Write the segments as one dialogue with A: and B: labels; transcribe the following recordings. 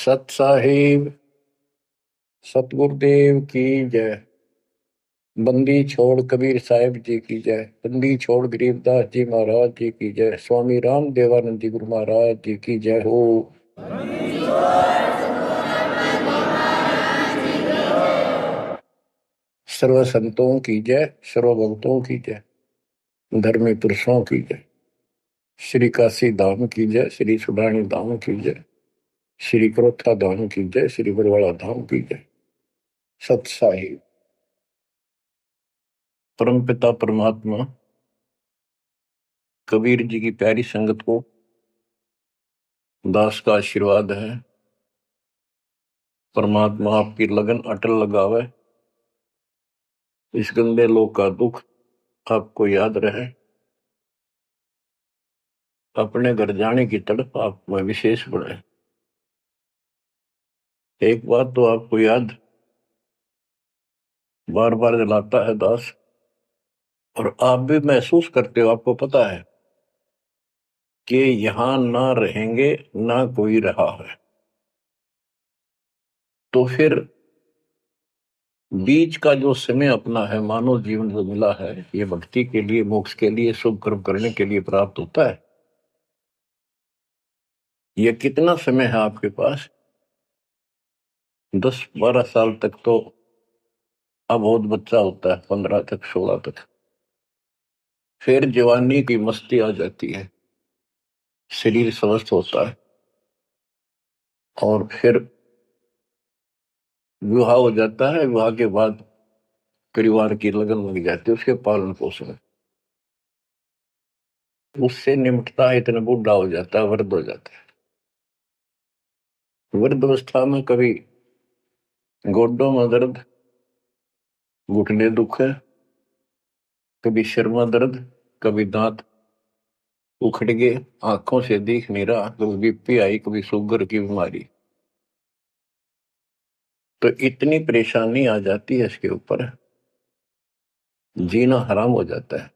A: सत साहिब सतगुरुदेव की जय। बंदी छोड़ कबीर साहिब जी की जय। बंदी छोड़ गरीबदास जी महाराज जी की जय। स्वामी राम देवानंद जी गुरु महाराज जी की जय हो। सर्व संतों की जय, सर्व भक्तों की जय, धर्मी पुरुषों की जय। श्री काशी धाम की जय, श्री सुडानी धाम की जय, श्री क्रोथा धाम की जय, श्री बरवाड़ा धाम की जय। सत साहिब परमपिता परमात्मा कबीर जी की प्यारी संगत को दास का आशीर्वाद है। परमात्मा आपकी लगन अटल लगावे, इस गंदे लोक का दुख आपको याद रहे, अपने घर जाने की तड़प आप में विशेष बढ़े। एक बात तो आपको याद बार बार दिलाता है दास, और आप भी महसूस करते हो, आपको पता है कि यहां ना रहेंगे ना कोई रहा है, तो फिर बीच का जो समय अपना है, मानव जीवन जो मिला है, ये भक्ति के लिए, मोक्ष के लिए, शुभ कर्म करने के लिए प्राप्त होता है। ये कितना समय है आपके पास? 10-12 साल तक तो अब बहुत बच्चा होता है, 15 तक, 16 तक। फिर जवानी की मस्ती आ जाती है, शरीर स्वस्थ होता है, और फिर विवाह हो जाता है। विवाह के बाद परिवार की लगन लग जाती है, उसके पालन पोषण, उससे निमटता है, इतना बूढ़ा हो जाता है, वृद्ध हो जाता है। वृद्ध अवस्था में कभी गोड्डों में दर्द, घुटने दुख है, कभी सिर में दर्द, कभी दांत उखड़ गए, आंखों से दिख नहीं रहा, कभी बीपी आई, कभी शुगर की बीमारी, तो इतनी परेशानी आ जाती है, इसके ऊपर जीना हराम हो जाता है।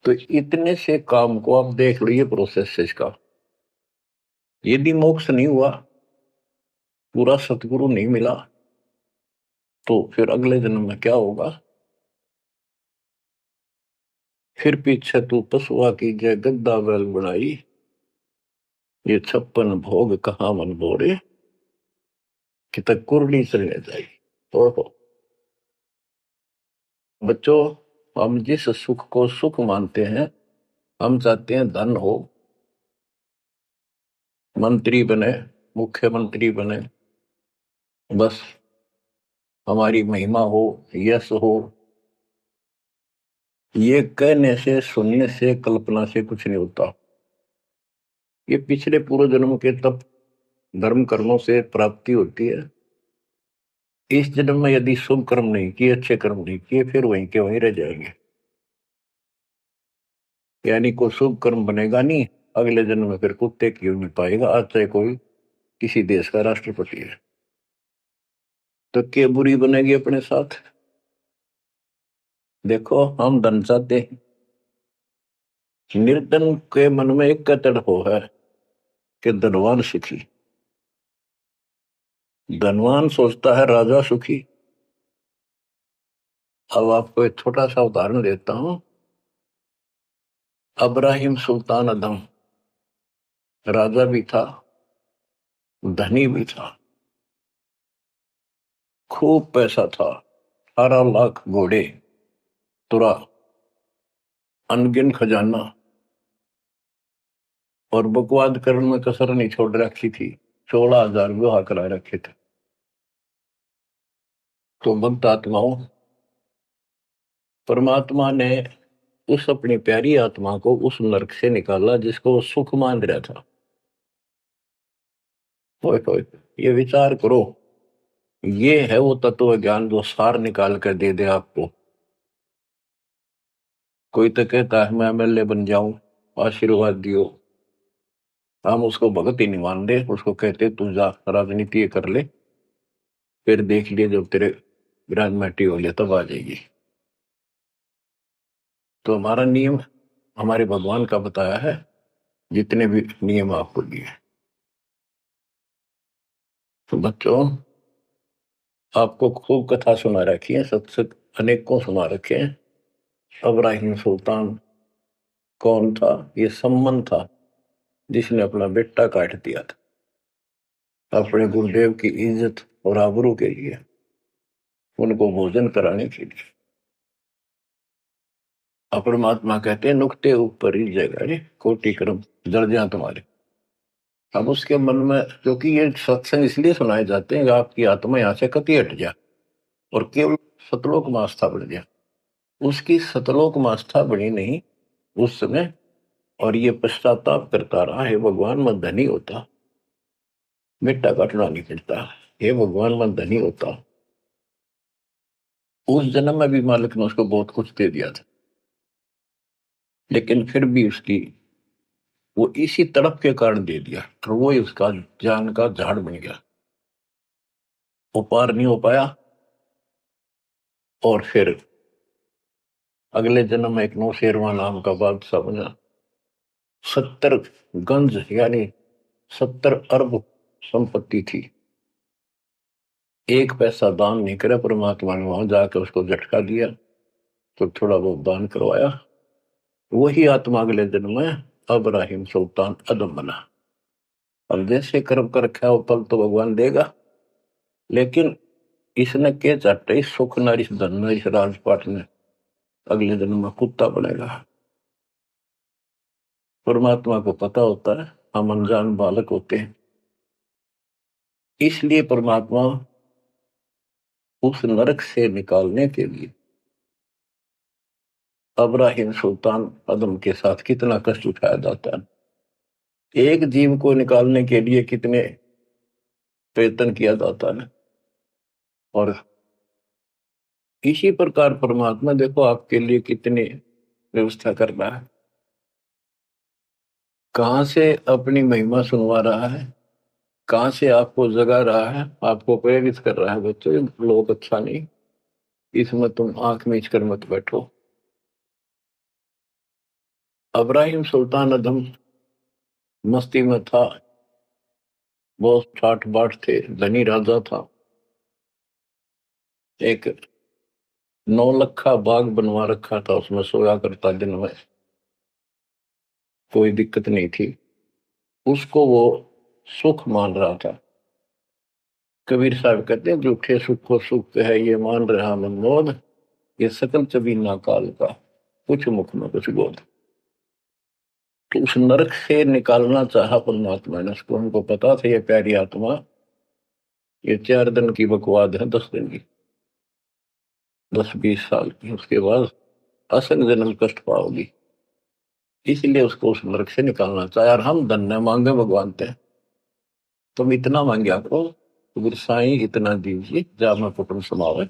A: तो इतने से काम को आप देख लो, ये प्रोसेस है इसका। यदि मोक्ष नहीं हुआ, पूरा सतगुरु नहीं मिला, तो फिर अगले जन्म में क्या होगा? फिर पीछे तू पशुआ की जय गद्दा बैल बनाई, ये 56 भोग कहाँ मन बोरे, कि तक कुरली चलने जाई। ओहो बच्चों, हम जिस सुख को सुख मानते हैं, हम चाहते हैं धन हो, मंत्री बने, मुख्यमंत्री बने, बस हमारी महिमा हो, यश हो। ये कहने से, सुनने से, कल्पना से कुछ नहीं होता। ये पिछले पूर्व जन्म के तप धर्म कर्मों से प्राप्ति होती है। इस जन्म में यदि शुभ कर्म नहीं किए, अच्छे कर्म नहीं किए, फिर वहीं के वहीं रह जाएंगे, यानी कोई शुभ कर्म बनेगा नहीं। अगले जन्म में फिर कुत्ते की नहीं पाएगा, आज चाहे कोई किसी देश का राष्ट्रपति है, तो क्या बुरी बनेगी अपने साथ? देखो, हम धन चाहते हैं, निर्धन के मन में एक कतड़ हो है कि धनवान सुखी। धनवान सोचता है राजा सुखी। अब आपको एक छोटा सा उदाहरण देता हूं। अब्राहिम सुल्तान अदम राजा भी था, धनी भी था, खूब पैसा था, 18 लाख घोड़े, तुरा, अनगिन खजाना, और बकवाद करने में कसर नहीं छोड़ रखी थी। 16,000 विवाह करा रखे थे। तो भक्त आत्माओं, परमात्मा ने उस अपनी प्यारी आत्मा को उस नरक से निकाला जिसको वो सुख मान रहा था। होए होए, ये विचार करो, ये है वो तत्व ज्ञान जो सार निकाल कर दे दे आपको। कोई तो कहता है मैं एमएलए बन जाऊं, आशीर्वाद दियो, हम उसको भगत ही नहीं मान दे, उसको कहते तू जा राजनीति कर ले, फिर देख लिए जब तेरे ग्रेजुएटी हो लिया तब आ जाएगी। तो हमारा नियम हमारे भगवान का बताया है, जितने भी नियम आपको दिए। तो बच्चों, आपको खूब कथा सुना रखी है, सत्संग अनेकों सुना रखे हैं। इब्राहिम सुल्तान कौन था? ये सम्मन था जिसने अपना बेटा काट दिया था अपने गुरुदेव की इज्जत और आबरू के लिए, उनको भोजन कराने के लिए। परमात्मा कहते हैं नुक्ते ऊपर ही जगह कोटि कर्म जड़ जा तुम्हारे। अब उसके मन में, क्योंकि ये सत्संग इसलिए सुनाए जाते हैं कि आपकी आत्मा यहां से कति हट जाए और केवल सतलोक में आस्था बढ़ जाए। उसकी सतलोक में आस्था बढ़ी नहीं उस समय, और ये पश्चाताप करता रहा, हे भगवान मैं धनी होता, बेटा काटना नहीं पड़ता, हे भगवान मैं धनी होता। उस जन्म में भी मालिक ने उसको बहुत कुछ दे दिया था, लेकिन फिर भी उसकी वो इसी तड़प के कारण दे दिया, और वो ही उसका ज्ञान का झाड़ बन गया, वो पार नहीं हो पाया। और फिर अगले जन्म में एक नौशेरवा नाम का बादशाह बना। 70 गंज यानी 70 अरब संपत्ति थी, एक पैसा दान नहीं करे। परमात्मा ने वहां जाकर उसको झटका दिया तो थोड़ा बहुत दान करवाया। वही आत्मा अगले जन्म में इब्राहिम सुल्तान अदम बना। अब जैसे कर्म कर रखा है वो फल तो भगवान देगा, लेकिन इसने के चाटे सुख नरिश धन नरिश राजपाट ने अगले जन्म में कुत्ता बनेगा। परमात्मा को पता होता है हम अनजान बालक होते हैं, इसलिए परमात्मा उस नरक से निकालने के लिए इब्राहिम सुल्तान अदम के साथ कितना कष्ट उठाया जाता है। एक जीव को निकालने के लिए कितने प्रयत्न किया जाता है। और इसी प्रकार परमात्मा देखो आपके लिए कितनी व्यवस्था कर रहा है, कहां से अपनी महिमा सुनवा रहा है, कहां से आपको जगा रहा है, आपको प्रेरित कर रहा है। बच्चों ये लोग अच्छा नहीं, इसमें तुम आंख मीच कर मत बैठो। इब्राहिम सुल्तान अदम मस्ती में था, बहुत ठाठ बाट थे, धनी राजा था। एक 9 लखा बाग बनवा रखा था, उसमें सोया करता दिन में, कोई दिक्कत नहीं थी। उसको वो सुख मान रहा था। कबीर साहब कहते हैं झूठे सुख को सुख है ये मान रहा मनमोद, ये सकल चबीना काल का, कुछ मुख में कुछ बोध। तो उस नरक से निकालना चाहा परमात्मा ने उसको। हमको पता था ये प्यारी आत्मा ये 4 दिन की बकवाद है, 10 दिन की, 10-20 साल की, उसके बाद असंग जन्म कष्ट पाओगी। इसलिए उसको उस नरक से निकालना चाहे। और हम धन्य मांगे भगवान थे, तुम इतना मांगे करो तो साईं इतना दीजिए जा मैं कुटुंब समावे,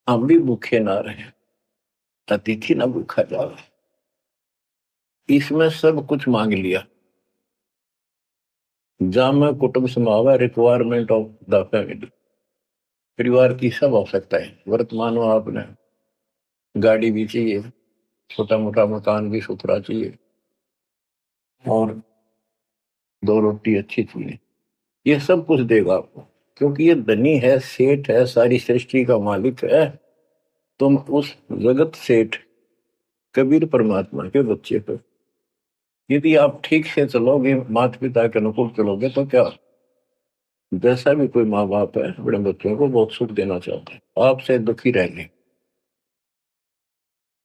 A: हम भी भूखे ना रहे, अतिथि ना भूखा जावे। इसमें सब कुछ मांग लिया। जा मैं कुटुंब समावे, रिक्वायरमेंट ऑफ द फैमिली, परिवार की सब आवश्यकता है। वर्तमान में आपने गाड़ी भी चाहिए, छोटा मोटा मकान भी सुथरा चाहिए, और 2 रोटी अच्छी चाहिए, ये सब कुछ देगा आपको, क्योंकि ये धनी है, सेठ है, सारी सृष्टि का मालिक है। तुम उस जगत सेठ कबीर परमात्मा के बच्चे हो। यदि आप ठीक से चलोगे, माता पिता के अनुकूल चलोगे, तो क्या, जैसा भी कोई माँ बाप है अपने बच्चों को बहुत सुख देना चाहते हैं, आपसे दुखी रहेंगे।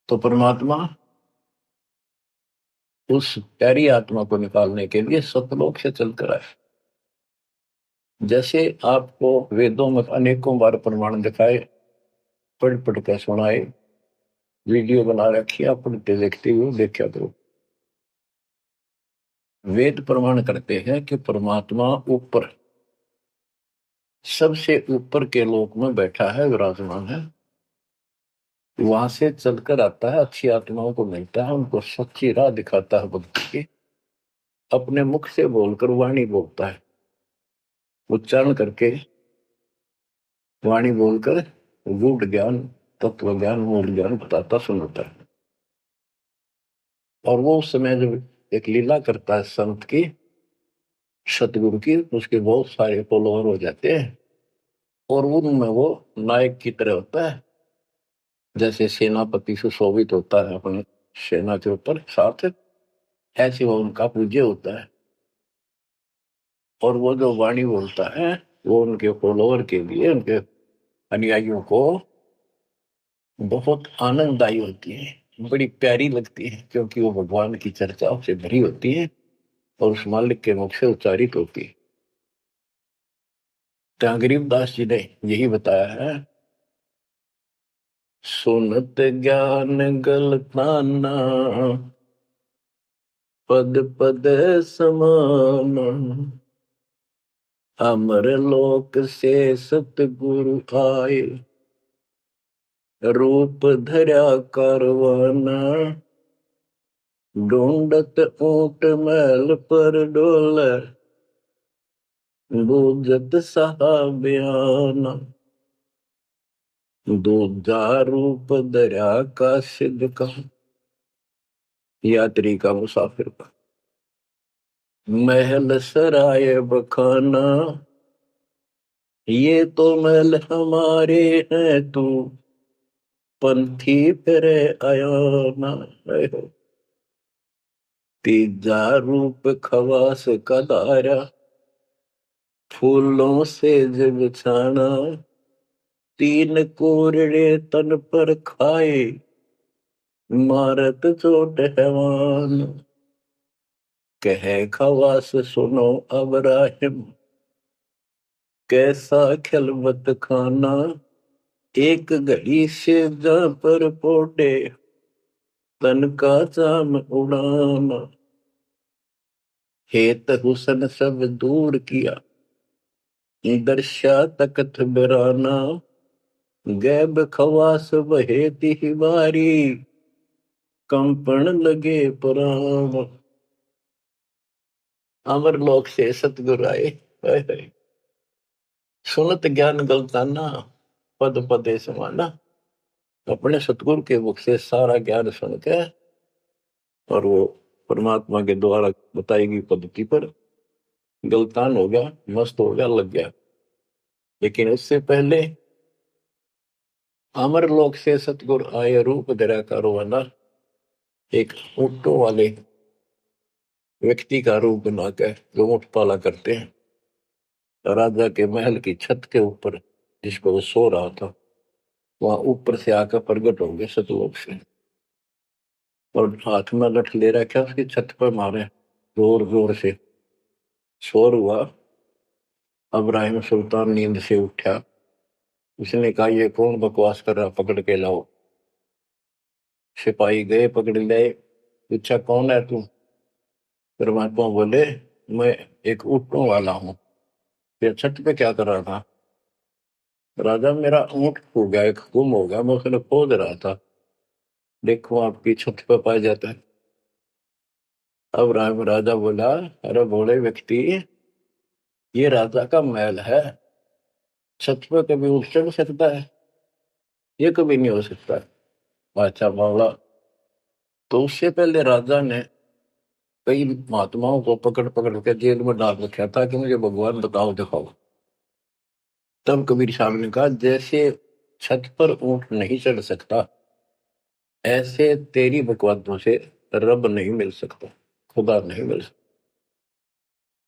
A: तो परमात्मा उस प्यारी आत्मा को निकालने के लिए सतलोक से चलकर आए। जैसे आपको वेदों में अनेकों बार प्रमाण दिखाए, पढ़ पढ़ कर सुनाए, वीडियो बना रखी, आप पढ़ते देखते हुए देखा करो। वेद प्रमाण करते हैं कि परमात्मा ऊपर, सबसे ऊपर के लोक में बैठा है, विराजमान है। वहां से चलकर आता है, अच्छी आत्माओं को मिलता है, उनको सच्ची राह दिखाता है भक्ति की। अपने मुख से बोलकर वाणी बोलता है, उच्चारण करके वाणी बोलकर गूढ़ ज्ञान, तत्व ज्ञान, मूल ज्ञान बताता सुनाता है। और वो उस समय जब एक लीला करता है संत की, सतगुरु की, उसके बहुत सारे फॉलोअर हो जाते हैं और उनमें वो नायक की तरह होता है, जैसे सेनापति सुशोभित होता है अपनी सेना के ऊपर साथ, ऐसे वो उनका पूज्य होता है। और वो जो वाणी बोलता है वो उनके फॉलोअर के लिए, उनके अनुयायियों को बहुत आनंददायी होती है, बड़ी प्यारी लगती है, क्योंकि वो भगवान की चर्चाओं से भरी होती है और उस मालिक के मुख से उच्चारित होती है। तो गरीबदास जी ने यही बताया है, सुनत ज्ञान गलताना, पद पद समान, अमर लोक से सतगुरु आए, रूप धरा कारवाना, ढूंढत ऊंट महल पर डोले, बूझत साहबियाना, दूजा रूप दरिया का सिद्ध का, यात्री का, मुसाफिर का, महल सराय बखाना, ये तो महल हमारे हैं, तू पंथी फिरे आयाना। तीजा रूप खवास का दारा, फूलों से जब छाना, तीन कोरड़े तन पर खाए, मारत चोट हैवान, कहे खवास सुनो अब राहिम, कैसा खिलवत खाना, एक घड़ी से जा पर पोटे, तन का चाम उड़ाना, हेत हुसन सब दूर किया, दर्शा तकत बिराना, गैब खवास बहेती ही बारी, कंपन लगे पुराण, अमर लोक से सतगुरु आए, सुनत ज्ञान गलताना, पद पदे समाना। अपने सतगुरु के मुख से सारा ज्ञान सुन के और वो परमात्मा के द्वारा बताई गई पद्धति पर गलतान हो गया, मस्त हो गया, लग गया। लेकिन उससे पहले अमर लोक से सतगुरु आए, रूप धरा कारवाना, एक ऊंटों वाले व्यक्ति का रूप बनाकर जो ऊंट पाला करते हैं, राजा के महल की छत के ऊपर जिस पर वो सो रहा था, वहां ऊपर से आकर प्रकट हो गए सतलोक से, और हाथ में लठ ले रखा, उसकी छत पर मारे जोर जोर से, शोर हुआ। अब्राहिम सुल्तान नींद से उठा, उसने कहा ये कौन बकवास कर रहा, पकड़ के लाओ। सिपाही गए, पकड़ लाए, पूछा कौन है तू? परमात्मा बोले मैं एक ऊँटों वाला हूँ। फिर छत पे क्या कर रहा था? राजा मेरा ऊँट खो गया, एक गुम हो गया, मैं उसने खोज रहा था, देखो आपकी छत पे पाया जाता है। अब राजा बोला, अरे भोले व्यक्ति, ये राजा का महल है, छत पे कभी उठ चढ़ सकता है? ये कभी नहीं हो सकता। अच्छा बावला। तो उससे पहले राजा ने कई महात्माओं को पकड़ पकड़ के जेल में डाल रखा था कि मुझे भगवान बताओ, दिखाओ। तब कबीर साहब ने कहा, जैसे छत पर ऊंट नहीं चढ़ सकता, ऐसे तेरी बकवादों से रब नहीं मिल सकता, खुदा नहीं मिल सकता।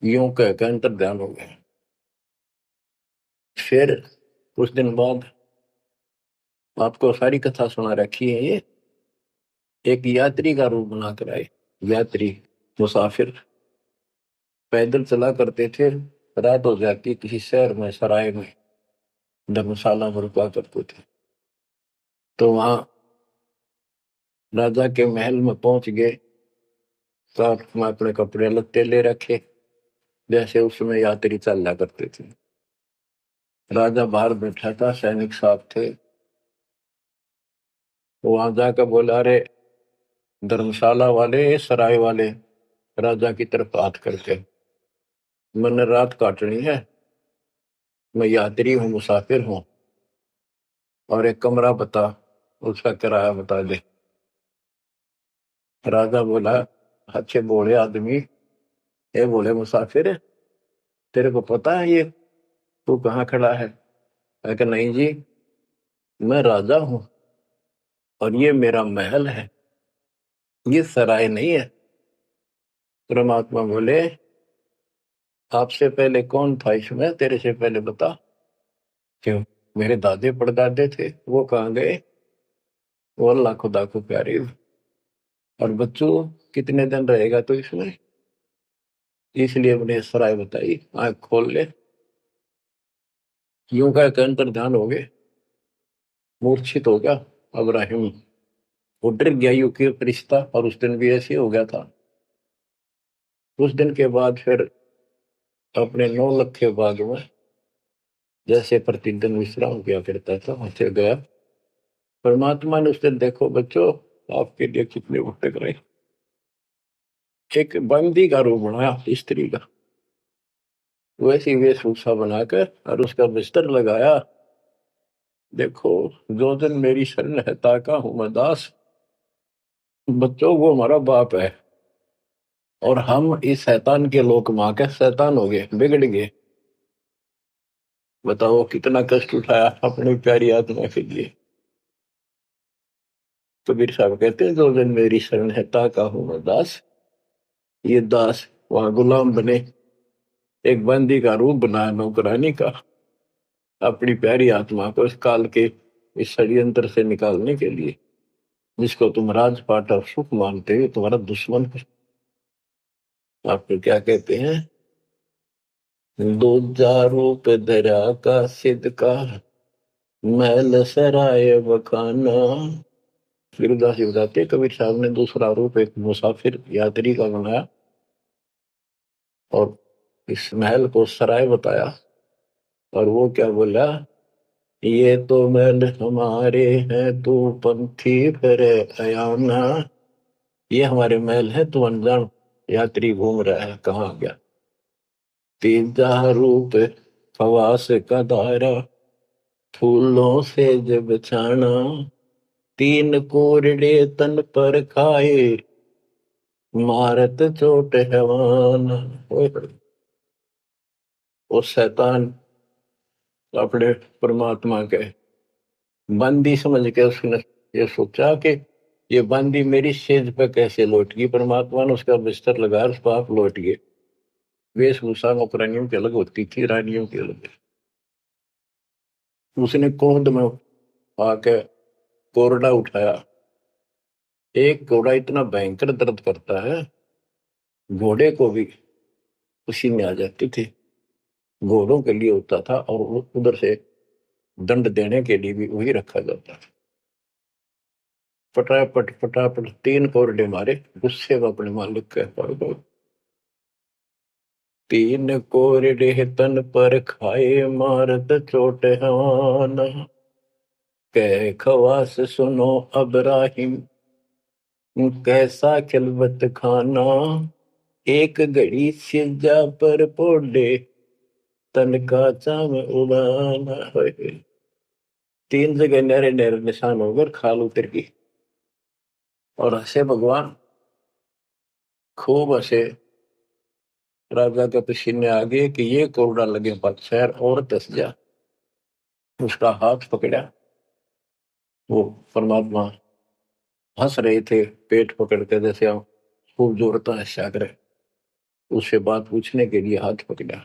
A: यूं कहकर अंतर ध्यान हो गया। फिर कुछ दिन बाद, आपको सारी कथा सुना रखी है, ये एक यात्री का रूप बनाकर आए। यात्री, मुसाफिर, पैदल चला करते थे, रात हो जाती किसी शहर में, सराय में, धर्मशाला में रुका करते थे। तो वहां राजा के महल में पहुंच गए, साथ में अपने कपड़े लत्ते ले रखे, जैसे उसमें यात्री चला करते थे। राजा बाहर बैठा था, सैनिक साहब थे, वहां जाकर बोला, अरे धर्मशाला वाले, सराय वाले, राजा की तरफ हाथ करके, मैंने रात काटनी है, मैं यात्री हूँ, मुसाफिर हूँ, और एक कमरा बता, उसका किराया बता दे। राजा बोला, अच्छे बोले आदमी, ये बोले मुसाफिर, तेरे को पता है ये तू कहाँ खड़ा है? मैं कहा नहीं जी, मैं राजा हूं और ये मेरा महल है, ये सराय नहीं है। परमात्मा बोले आपसे पहले कौन था इसमें, तेरे से पहले बता। क्यों? मेरे दादे परदादे थे, वो कहाँ गए? वो अल्लाह खुदा को प्यारे। और बच्चों कितने दिन रहेगा तो इसमें? इसलिए मैंने सराय बताई, आंख खोल ले। यूं कह के अंतर ध्यान हो गए, मूर्छित हो गया अब्राहिम। वो डर गया यू के फरिश्ता, और उस दिन भी ऐसे हो गया था। उस दिन के बाद फिर अपने 9 लाख के बाग में जैसे प्रतिदिन विश्राम किया करता था वैसे गया। परमात्मा ने उस दिन देखो बच्चों आपके लिए कितने भटक रहे, एक बंदी का रूप बनाया स्त्री का, वैसी वेशभूषा बनाकर और उसका बिस्तर लगाया। देखो जो दिन मेरी शरण है ताका हूं मैं दास। बच्चों वो हमारा बाप है और हम इस शैतान के लोक मां के शैतान हो गए, बिगड़ गए। बताओ कितना कष्ट उठाया अपनी प्यारी आत्मा के लिए। कबीर साहब कहते हैं जो दिन मेरी शरण है ताका हूं मैं दास। ये दास वहां गुलाम बने, एक बंदी का रूप बनाया नौकरानी का, अपनी प्यारी आत्मा को इस काल के इस षड्यंत्र से निकालने के लिए। जिसको तुम राजपाट और सुख मानते हो तुम्हारा दुश्मन है। आपको क्या कहते हैं? दूजा रूप धरा का सिद्ध का, महल सराय बखाना। फिर उदासी बताते कबीर साहब ने दूसरा रूप एक मुसाफिर यात्री का बनाया और इस महल को सराय बताया। और वो क्या बोला? ये तो महल हमारे हैं तू पंथी फिर अयाना। ये हमारे महल है, तू अनजान यात्री घूम रहा है, कहाँ गया? तीजा रूप फवास का धारा, फूलों से जब छाना। तीन कोरडे तन पर खाए, मारत चोट हैवान। वो शैतान अपने परमात्मा के बंदी समझ के उसने ये सोचा कि ये बंदी मेरी सेज पे कैसे लौट गई। परमात्मा ने उसका बिस्तर लगाया, उस पर आप लौट गए। वेशभूषा नौकरानियों की अलग होती थी, रानियों की अलग। उसने क्रोध में आके कोरडा उठाया। एक घोड़ा इतना भयंकर दर्द करता है, घोड़े को भी पसीने आ जाते थे। घोड़ों के लिए होता था और उधर से दंड देने के लिए भी वही रखा जाता था। फटाफट फटाफट 3 कोरडे मारे, गुस्से में अपने मालिक के पास। 3 कोरडे तन पर खाए, मारत चोट हवान। कह खवास सुनो अब्राहिम, कैसा खिलवत खाना। एक घड़ी सिजा पर पोडे, तन का चाम उड़ाना। 3 जगह नहरे नहरे निशान होकर खाल उतर की। और हंसे भगवान, खूब हंसे। राजा के पसीने आ गए कि ये कोरडा लगे शहर और दस जा। उसका हाथ पकड़ा, वो परमात्मा हंस रहे थे पेट पकड़ के, जैसे हम खूब जोरता है सागर। उससे बात पूछने के लिए हाथ पकड़ा।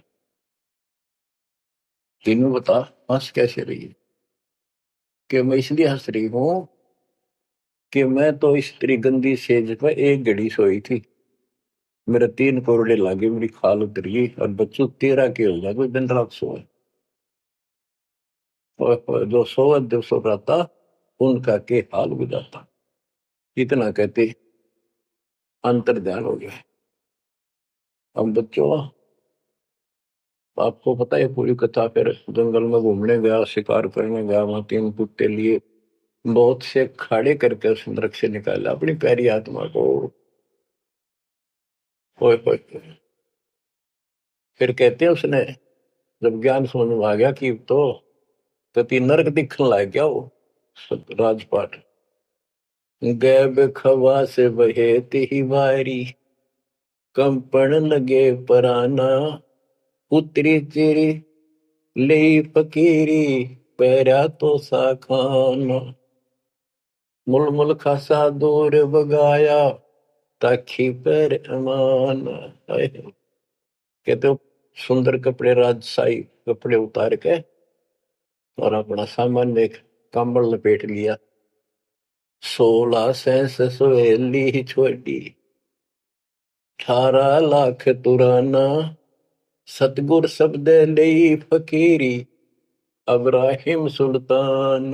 A: तीनों बता हंस कैसे रही है? कि मैं इसलिए हंस रही हूं कि मैं तो इस तेरी गंदी सेज पे एक घड़ी सोई थी, मेरे 3 कोरडे लागे, मेरी खाल उतरी और बच्चों तेरा के हो गया कोई दिन रात सोए। और जो सोवत दिवसों रहता उनका के हाल गुजारता। इतना कहते अंतर ध्यान हो गया। अब बच्चों आपको पता है पूरी कथा। फिर जंगल में घूमने गया, शिकार करने गया, वहां 3 कुत्ते लिए, बहुत से खाड़े करके उस नरक से निकाला अपनी प्यारी आत्मा को। होए होए होए। फिर कहते हैं उसने जब ज्ञान समझ में आ गया कि तो तीन नरक दिखने लग गया वो राजपाट। गैब खवा से बहेती ही वारी, कंपन लगे पराना। उतरी चिरी ले फकीरी पैरा तो सा खाना मुल मुल खासा दूर बगाया ताखी पैर अमान। कहते हो सुंदर कपड़े राजशाही कपड़े उतार के और अपना सामान एक कंबल लपेट लिया। 16 सेंस सवेली छोड़ी 18 लाख तुराना सतगुर शब्द ले फकीरी अब्राहिम सुल्तान।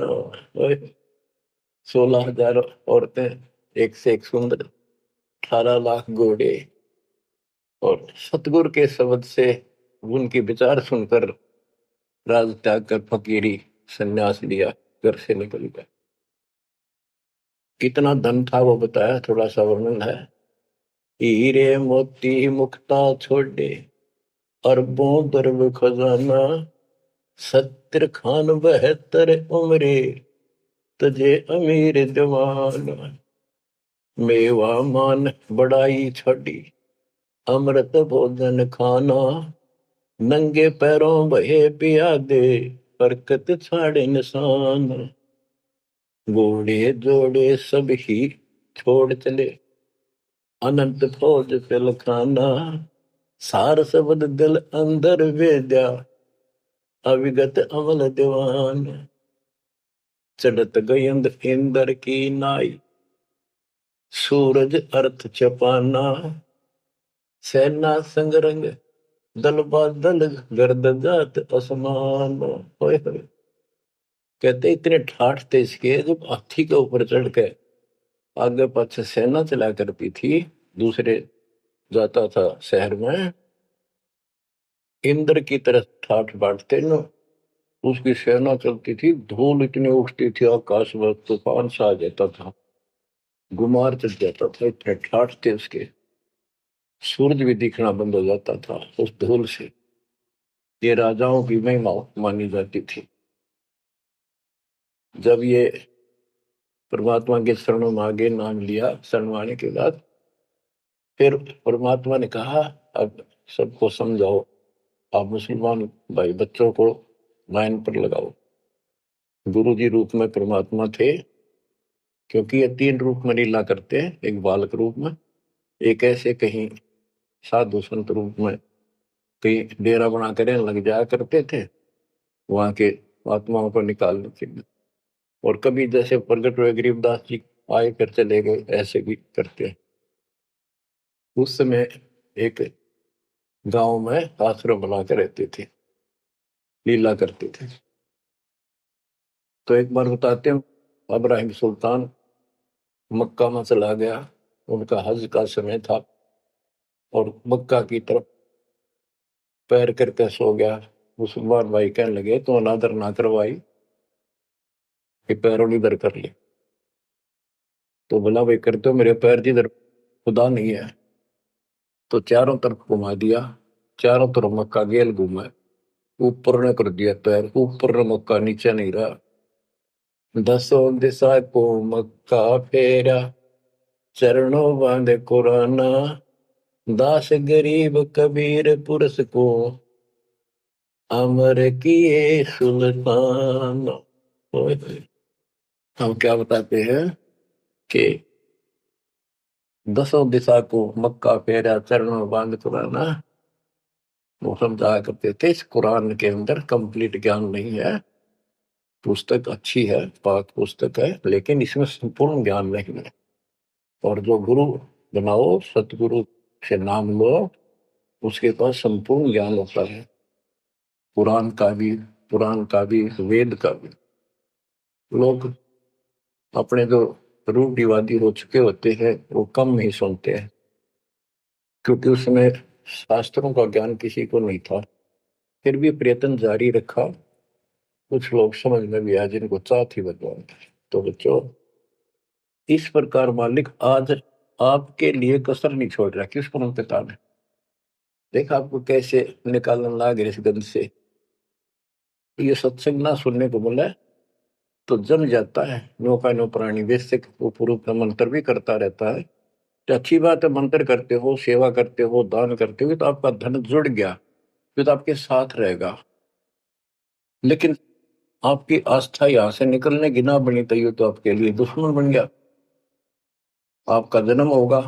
A: 16,000 औरतें एक से एक सुंदर 18 लाख घोड़े और सतगुर के शब्द से उनके विचार सुनकर राज त्याग कर फकीरी संन्यास लिया घर से निकल गया। कितना धन था वो बताया थोड़ा सा वर्णन है। हीरे मोती मुक्ता छोड़े अरबों दरब खजाना 70 खान 72 उम्रे तजे अमीर जवान मेवा मान बड़ाई छड़ी अमृत भोजन खाना नंगे पैरों बहे पियादे बरकत छाड़े निशान घोड़े जोड़े सब ही छोड़ चले अनंत फौज पिल खाना सार शब्द दिल अंदर वेद्या अविगत अमल दीवान चढ़त गयंद इंदर की नाई सूरज अर्थ चपाना सेना संगरंग दल बादल गर्द जात असमान। कहते इतने ठाठ थे इसके जब हाथी के ऊपर चढ़ के आगे पाछे सेना चला करती थी दूसरे जाता था शहर में इंद्र की तरह ठाठ बांटते न उसकी सेना चलती थी धूल इतनी उठती थी आकाश में तूफान सा आ जाता था गुमार चढ़ जाता था इतने ठाठ थे उसके सूरज भी दिखना बंद हो जाता था उस धूल से। ये राजाओं की महिमा मानी जाती थी। जब ये परमात्मा के शरणों में आगे नाम लिया शरण आने के बाद फिर परमात्मा ने कहा अब सबको समझाओ आप मुसलमान भाई बच्चों को लाइन पर लगाओ। गुरु जी रूप में परमात्मा थे क्योंकि ये 3 रूप में लीला करते हैं एक बालक रूप में एक ऐसे कहीं साधु संत रूप में कहीं डेरा बना कर लग जाया करते थे वहां के आत्माओं को निकालने के लिए और कभी जैसे प्रगट हुए गरीबदास जी आए कर चले गए ऐसे भी करते हैं। उस समय एक गांव में आश्रम बना कर रहते थे लीला करते थे। तो एक बार बताते हैं अब्राहिम सुल्तान मक्का में चला गया उनका हज का समय था और मक्का की तरफ पैर करके सो गया। मुसलमान भाई कहने लगे तो अनादर ना करवाई कि पैरों इधर कर ले तो बोला भाई करते हो मेरे पैर जिधर खुदा नहीं है तो चारों तरफ घुमा दिया चारों तरफ मक्का गेल घूमा ऊपर ने कर दिया पैर ऊपर ने मक्का नीचे नहीं रहा 10 दिशा को मक्का फेरा चरणों बांधे कुराना दास गरीब कबीर पुरुष को अमर किए सुल्तान। हम क्या बताते हैं कि 10 दिशा को मक्का फेरा चरणों बांध कुराना वो समझाया करते थे। इस कुरान के अंदर कंप्लीट ज्ञान नहीं है पुस्तक अच्छी है पाक पुस्तक है लेकिन इसमें संपूर्ण ज्ञान नहीं है और जो गुरु बनाओ सतगुरु से नाम लो उसके पास संपूर्ण ज्ञान होता है पुराण का भी वेद का भी। लोग अपने जो रूढ़िवादी हो चुके होते हैं वो कम ही सुनते हैं क्योंकि उसमें शास्त्रों का ज्ञान किसी को नहीं था फिर भी प्रयत्न जारी रखा कुछ लोग समझ में भी आया जिनको चाह थी भगवान। तो बच्चों इस प्रकार मालिक आज आपके लिए कसर नहीं छोड़ रहा किस पर पिता ने देखा आपको कैसे निकालने लगे इस गंध से। ये सत्संग ना सुनने को मिला तो जम जाता है नौका नो प्राणी वैसे पूर्व का मंत्र भी करता रहता है तो अच्छी बात है मंत्र करते हो सेवा करते हो दान करते हो तो आपका धन जुड़ गया जो तो आपके साथ रहेगा। लेकिन आपकी आस्था यहां से निकलने की ना बनी तो ये तो आपके लिए दुश्मन बन गया। आपका जन्म होगा,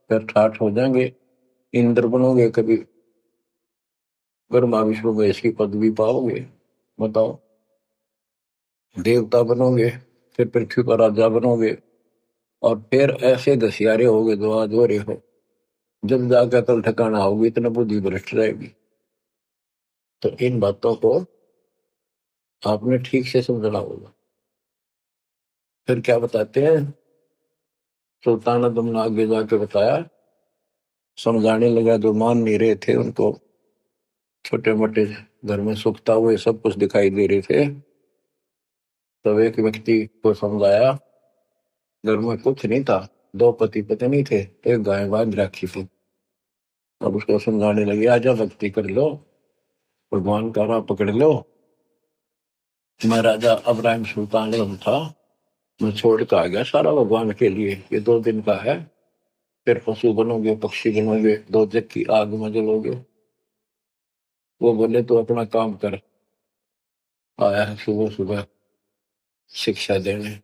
A: फिर ठाठ हो जाएंगे, इंद्र बनोगे, कभी ब्रह्मा विष्णु महेश की पदवी पाओगे, बताओ, देवता बनोगे, फिर पृथ्वी पर राजा बनोगे, और फिर ऐसे दसियारे होगे जो आज हो रहे हो। जब जाकर कल ठिकाना होगी, इतना बुद्धि भ्रष्ट रहेगी। तो इन बातों को आपने ठीक से समझना होगा। फिर क्या बताते हैं, सुल्तान आदम ने आगे जाके बताया, समझाने लगा, जो मान नहीं रहे थे उनको, छोटे मोटे घर में सुखता हुए सब कुछ दिखाई दे रहे थे। तब एक व्यक्ति को समझाया, घर में कुछ नहीं था, दो पति पत्नी थे, एक गाय बांध रखी थी। अब उसको समझाने लगे, आजा भक्ति कर लो, भगवान का राह पकड़ लो। मैं राजा अब्राहिम सुल्तान था, मैं छोड़ के आ गया सारा भगवान के लिए, ये 2 दिन का है, फिर पशु बनोगे, पक्षी बनोगे, दो जग की आग में जलोगे। वो बोले तो अपना काम कर, आया है सुबह सुबह शिक्षा देने।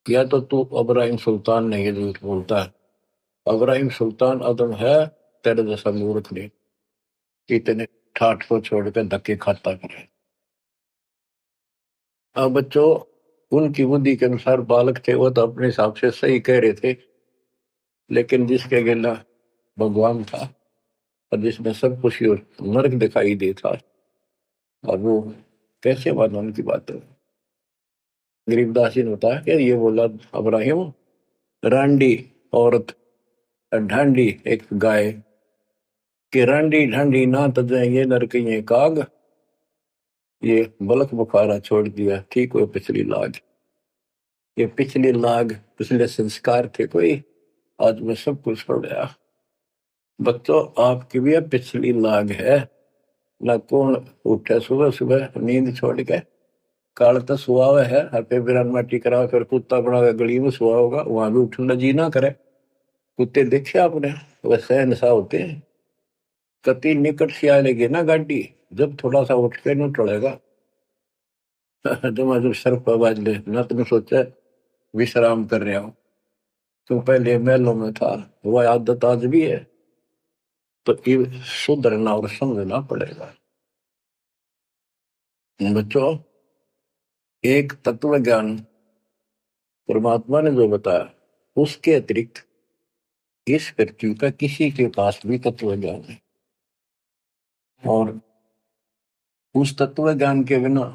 A: या तो तू अब्राहिम सुल्तान नहीं है, झूठ बोलता है। अब्राहिम सुल्तान आदम है, तेरे जैसा मूर्ख नहीं, इतने ठाठ को छोड़कर धक्के खाता करे। अब बच्चों, उनकी बुद्धि के अनुसार बालक थे, वो तो अपने हिसाब से सही कह रहे थे। लेकिन जिसके गिला भगवान था, और जिसमें सब कुछ नरक दिखाई देता, और वो कैसे माना उनकी बात है। गरीबदास जी ने बताया कि ये बोला अब्राहिम, रांडी औरत, ढांडी एक गाय, कि रांडी ढांडी ना तजे ये नरक ये काग, ये बलक बुखारा छोड़ दिया, ठीक हुए पिछली लाग। ये पिछली लाग, पिछले संस्कार थे कोई, आज मैं सब कुछ छोड़ गया। बच्चों, आपकी भी पिछली लाग है ना। कौन उठे सुबह सुबह नींद छोड़ के, काल तो सुहा हुआ है, हर बिरान माटी करा, फिर कुत्ता बना के गली में सुहा होगा, वहां भी उठना जी ना करे। कुत्ते देखे आपने, वैसे नशा होते हैं। कति निकट से आ लेगी ना गाड़ी, जब थोड़ा सा उठ के नहीं टलेगा। जब सर पर बाज ले ना, तुमने सोचा विश्राम कर रहे हो, तू पहले महलों में था, वह आदत आज भी है। तो ये सुधरना और समझना पड़ेगा। बच्चों, एक तत्व ज्ञान परमात्मा ने जो बताया, उसके अतिरिक्त इस पृथ्वी का किसी के पास भी तत्व ज्ञान है, और उस तत्व ज्ञान के बिना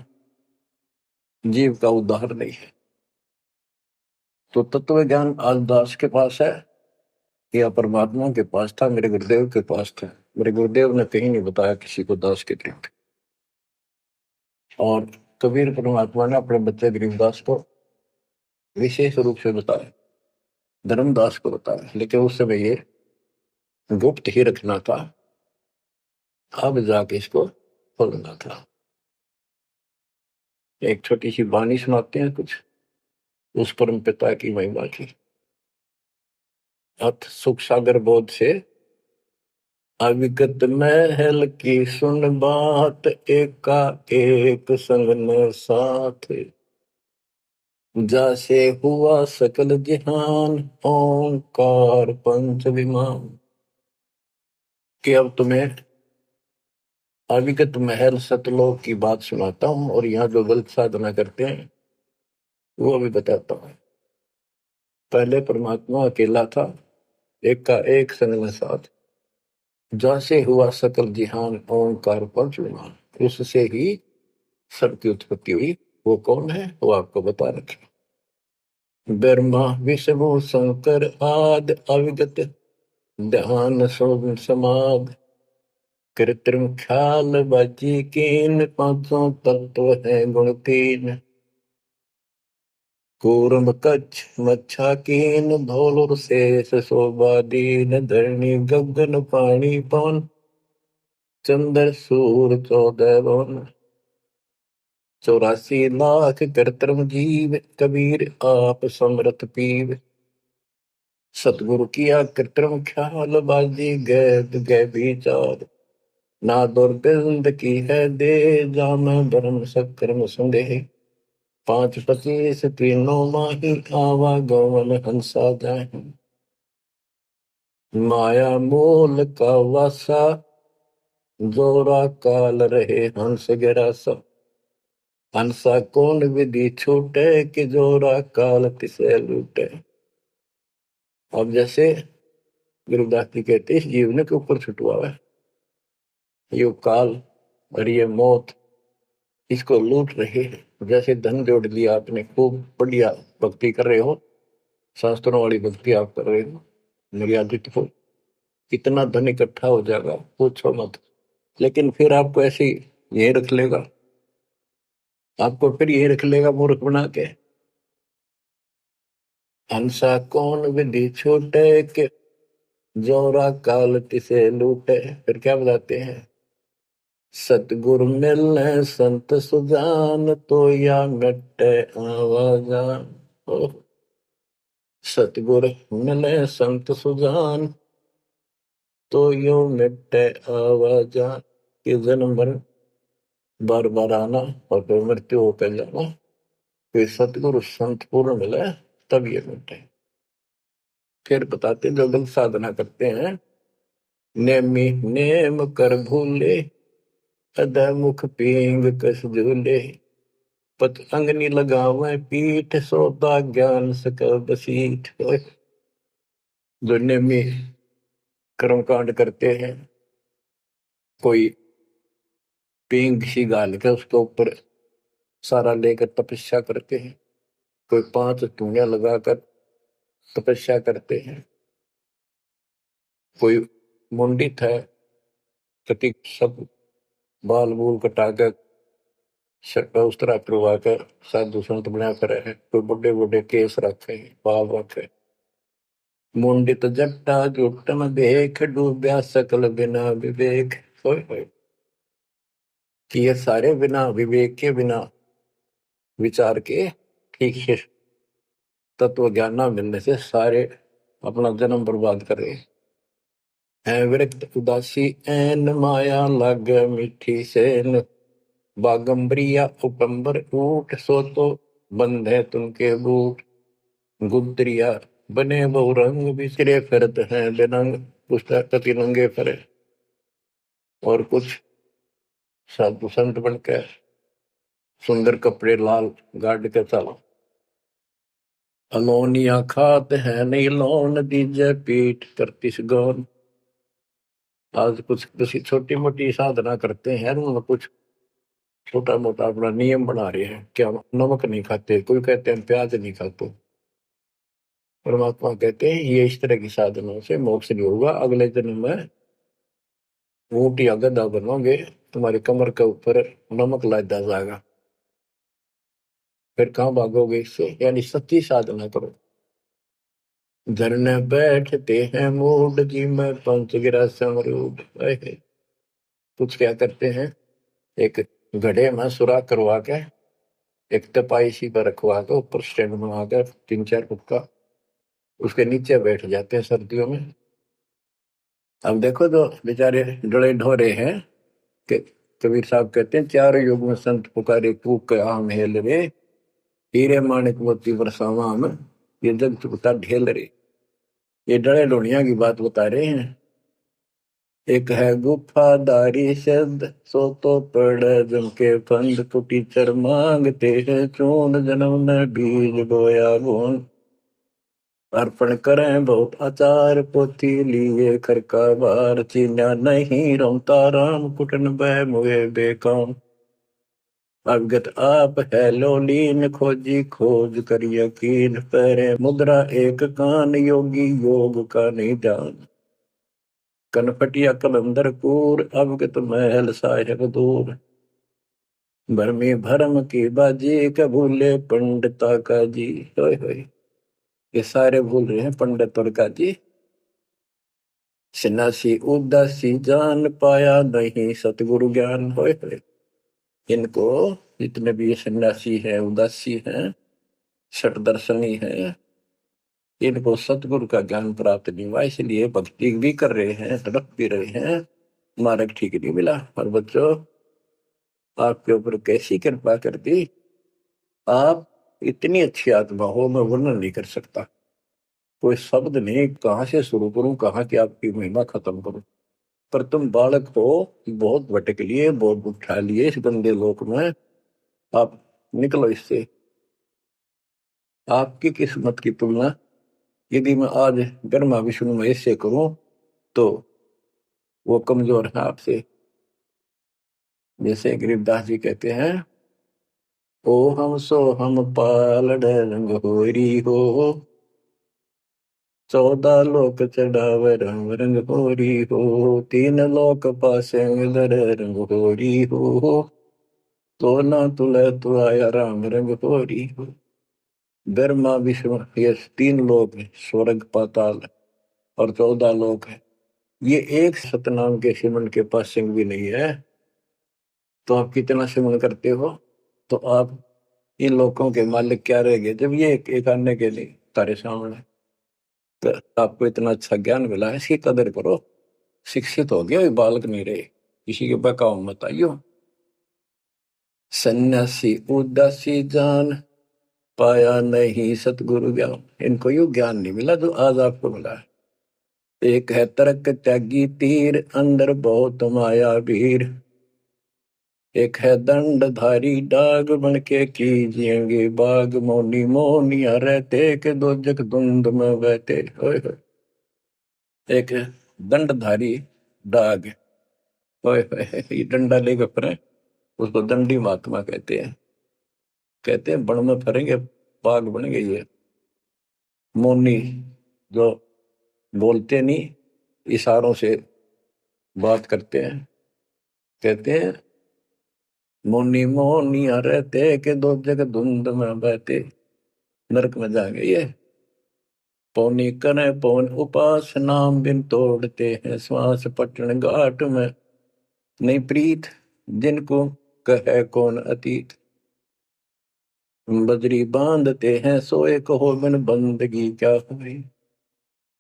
A: जीव का उद्धार नहीं है। तो तत्व ज्ञान आज दास के पास है या परमात्मा के पास था, मेरे गुरुदेव के पास था। मेरे गुरुदेव ने कहीं नहीं बताया किसी को दास के अतिरिक्त। और कबीर परमात्मा ने अपने बच्चे गरीबदास को विशेष रूप से बताया, धर्मदास को बताया, लेकिन उस समय ये गुप्त ही रखना था, अब जाके इसको खोलना था। एक छोटी सी वाणी सुनाते हैं कुछ उस परम पिता की महिमा की। अथ सुख सागर बोध से, अविगत महल की सुन बात, एका एक संग न साथ, जासे हुआ सकल जहान, ओंकार पंच विमान। कि अब तुम्हें अविगत महल सतलोक की बात सुनाता हूं, और यहाँ जो गलत साधना करते हैं वो भी बताता हूं। पहले परमात्मा अकेला था, एक का एक संग में साथ, जैसे हुआ सकल जिहान, ओंकार पंच विमान, उससे ही सबकी उत्पत्ति हुई। वो कौन है, वो आपको बता रखे। ब्रह्मा विष्णु शंकर आदि, अविगत ध्यान समाध, कृत्रिम ख्याल बाजी कीन, पांचों तत्व है गुण तीन, कूर्म कच्छ मच्छा कीन, धौल और शेष शोभा दीन, धरणी गगन पानी पवन, चंद्र सूर 14 भवन, 84 लाख कृत्रिम जीव, कबीर आप समरथ पीव, सतगुरु किया कृत्रिम ख्याल बाजी गैब गै विचार, ना दुर्गंध की है दे, जाम ब्रह्म सक्रम संदेह। 5:25 तीनों माही, आवा गौवन हंसा जाए। माया मूल का वासा, जोरा काल रहे हंस गिरासा। हंसा कौन विधि छूटे, कि जोरा काल तिसे लूटे। अब जैसे गुरुदास जी कहते हैं, इस जीवन के ऊपर छुटवा है ये काल और ये मौत, इसको लूट रहे हैं। जैसे धन जोड़ लिया आपने, खूब बढ़िया भक्ति कर रहे हो, शास्त्रों वाली भक्ति आप कर रहे हो, मर्यादित हो, कितना धन इकट्ठा हो जाएगा पूछो मत। लेकिन फिर आपको ऐसे यही रख लेगा, आपको फिर यही रख लेगा मूर्ख बना के। हंसा कौन विधि छूटे, के जोरा काल तिसे लूटे। फिर क्या बताते हैं, सतगुरु मिलने संत सुजान, तो या मिटे आवाजान। सतगुरु मिले संत सुजान, तो यो मिटे आवाजान। कि जन्म मरण बार बार आना और फिर मृत्यु होकर जाना, फिर सतगुरु संत पूर्ण मिले तब ये मिटे। फिर बताते जो गलत साधना करते हैं, नेमी नेम कर भूले, अदा मुख पींग कस झूले। पत अंगनी लगावे पीठ, सोता ज्ञान सक बसीठ। जो नेमी कर्म कांड करते हैं, कोई पींग सी गाल के उसके ऊपर सारा लेकर तपस्या करते हैं, कोई 5 धूनिया लगाकर तपस्या करते हैं, कोई मुंडित है, कति सब बाल बूल कटा कर उस तरह करवा कर साधु संत बना कर है, कोई बड़े बड़े केस रखे बाल रखे। मुंडित जट्टा जुटन देख, डूब्या सकल बिना विवेक। कि ये सारे बिना विवेक के, बिना विचार के, ठीक से तत्व ज्ञान न मिलने से सारे अपना जन्म बर्बाद कर रहे हैं। विरक्त उदासी एन, माया लग मीठी सेन। बागंबरिया उपंबर ऊट, सो तो बंधे तुमके बूट। गुदरिया बने बहु रंग, बिसरे फिरत हैं बेरंग। पुस्तक कति नंगे फिरे, और कुछ साधु संत बनकर सुंदर कपड़े लाल गाड़ के चलो। अलोनिया खात है नहीं लोन, दीजे पीठ करती गौन। आज कुछ किसी छोटी मोटी साधना करते हैं, उनमें कुछ छोटा मोटा अपना नियम बना रहे हैं। क्या नमक नहीं खाते, कोई कहते हैं प्याज नहीं खाते। परमात्मा कहते हैं ये इस तरह की साधनों से मोक्ष नहीं होगा, अगले जन्म में ऊंट या गधा बनोगे, तुम्हारी कमर के ऊपर नमक लादा जाएगा। फिर कहाँ भागोगे इससे, यानी सच्ची साधना करो। झरने बैठते हैं मूड, जी में पंच गिरा समरूड। कुछ क्या करते हैं, एक गड्ढे में सुराख करवा के, एक तपाई सी पर रखवा के, ऊपर स्टैंड बना कर 3-4 फुट का, उसके नीचे बैठ जाते हैं सर्दियों में। अब देखो जो बेचारे डरे ढोरे हैं, कि कबीर साहब कहते हैं, 4 युग में संत पुकारे कूक आम हेल रे। हीरे माणिक मोती बरसावा हम, ये जग चुकता ढेल रे। ये डरे ढोनिया की बात बता रहे हैं। एक है गुफादारी शब्द, सो तो पड़ जम के फंद। कुटी चर मांगते हैं चून, जन्म ने बीज बोया बूंद। अर्पण करें बहुत आचार, पोथी लिए कर का बार। चीन्या नहीं रमता राम, कुटन बह मुए बेकाम। अवगत आप है लोलीन, खोजी खोज कर यकीन। पहरे मुद्रा एक कान, योगी योग का नहीं ध्यान। कनपटिया कलंदर कूर, अवगत महल साहिब दूर। भरमी भरम की बाजी, कबूले पंडिता का जी। होय होय, ये सारे भूल रहे हैं पंडित और का जी। सन्यासी उदासी जान, पाया नहीं सतगुरु ज्ञान। होय होय, इनको जितने भी सन्यासी है, उदासी है, शट दर्शनी है, इनको सतगुरु का ज्ञान प्राप्त नहीं हुआ, इसलिए भक्ति भी कर रहे हैं, तड़प भी रहे हैं, मार्ग ठीक नहीं मिला। और बच्चों, आपके ऊपर कैसी कृपा कर दी। आप इतनी अच्छी आत्मा हो, मैं वर्णन नहीं कर सकता। कोई शब्द नहीं, कहाँ से शुरू करूं, कहाँ की आपकी महिमा खत्म करूं। पर तुम बालक हो, बहुत भटक लिए, बहुत उठा लिए इस गंदे लोक में। आप निकलो इससे। आपकी किस्मत की तुलना यदि मैं आज ब्रह्मा विष्णु महेश से करूं तो वो कमजोर है आपसे। जैसे गरीबदास जी कहते हैं, ओ हम सो हम पालड़ रंग होरी हो, 14 लोक चढ़ावे रंग रंग होरी हो, 3 लोक पासे दर रंग होरी हो, तो ना तुले तो आया राम रंग होरी हो। ब्रह्मा विष्णु ये 3 लोक है, स्वर्ग पाताल और 14 लोक है। ये एक सतनाम के सिमरन के पास सिंह भी नहीं है। तो आप कितना सिमरन करते हो, तो आप इन लोगों के मालिक क्या रह गए जब ये एक आने के लिए तारे सामने। तो आपको इतना अच्छा ज्ञान मिला है, इसकी कदर करो। शिक्षित हो गया, बालक नहीं रहे, किसी के बहकाव मत आइयो। सन्यासी उदासी जान, पाया नहीं सतगुरु ज्ञान। इनको यू ज्ञान नहीं मिला जो आज आपको मिला है। एक है तर्क त्यागी तीर, अंदर बहुत माया भीर। एक है दंडधारी डाग, बन के कीजिएंगे बाग। मौनी मोनिया रहते के दो जग धुंध में बहते। ओए होए। एक है दंडधारी डाग, ओए होए, ये डंडा लेकर फिरे, उसको दंडी महात्मा कहते हैं। कहते हैं बण में फिरेंगे बाग बन गई है। मौनी जो बोलते नहीं, इशारों से बात करते हैं। कहते हैं मोनी मोनिया रहते के दो जग धुंध में बहते। नरक में जाएंगे ये। पौनी करे पौन उपास, नाम बिन तोड़ते हैं श्वास। पटन घाट में नहीं प्रीत, जिनको कहे कौन अतीत। बजरी बांधते हैं सोए, कहो बिन बंदगी क्या हुई।